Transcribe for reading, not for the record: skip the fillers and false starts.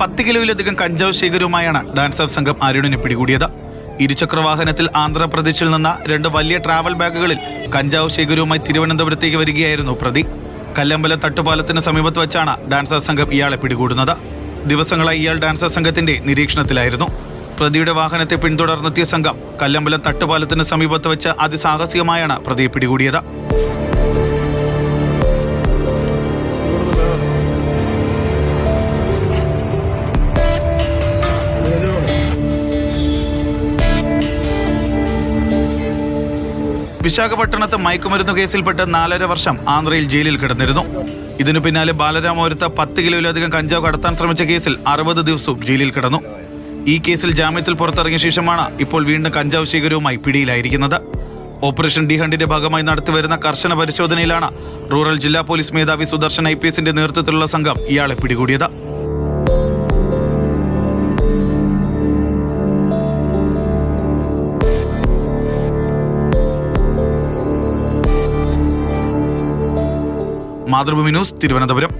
10 കിലോയിലധികം കഞ്ചാവ് ശേഖരവുമായാണ് ഡാൻസർ സംഘം അരുണിനെ പിടികൂടിയത്. ഇരുചക്രവാഹനത്തിൽ ആന്ധ്രാപ്രദേശിൽ നിന്ന് 2 വലിയ ട്രാവൽ ബാഗുകളിൽ കഞ്ചാവ് ശേഖരവുമായി തിരുവനന്തപുരത്തേക്ക് വരികയായിരുന്നു പ്രതി. കല്ലമ്പലം തട്ടുപാലത്തിന് സമീപത്ത് വച്ചാണ് ഡാൻസർ സംഘം ഇയാളെ പിടികൂടുന്നത്. ദിവസങ്ങളായി ഇയാൾ ഡാൻസർ സംഘത്തിന്റെ നിരീക്ഷണത്തിലായിരുന്നു. പ്രതിയുടെ വാഹനത്തെ പിന്തുടർന്നെത്തിയ സംഘം കല്ലമ്പലം തട്ടുപാലത്തിന് സമീപത്ത് വെച്ച് അതിസാഹസികമായാണ് പ്രതിയെ പിടികൂടിയത്. വിശാഖപട്ടണത്ത് മയക്കുമരുന്ന് കേസിൽപ്പെട്ട് 4.5 വർഷം ആന്ധ്രയിൽ ജയിലിൽ കിടന്നിരുന്നു. ഇതിനു പിന്നാലെ ബാലരാമപുരത്ത് 10 കിലോയിലധികം കഞ്ചാവ് കടത്താൻ ശ്രമിച്ച കേസിൽ 60 ദിവസവും ജയിലിൽ കിടന്നു. ഈ കേസിൽ ജാമ്യത്തിൽ പുറത്തിറങ്ങിയ ശേഷമാണ് ഇപ്പോൾ വീണ്ടും കഞ്ചാവ് ശേഖരവുമായി പിടിയിലായിരിക്കുന്നത്. ഓപ്പറേഷൻ ഡി ഹണ്ടിന്റെ ഭാഗമായി നടത്തിവരുന്ന കർശന പരിശോധനയിലാണ് റൂറൽ ജില്ലാ പോലീസ് മേധാവി സുദർശൻ IPSന്റെ നേതൃത്വത്തിലുള്ള സംഘം ഇയാളെ പിടികൂടിയത്. മാതൃഭൂമി ന്യൂസ്, തിരുവനന്തപുരം.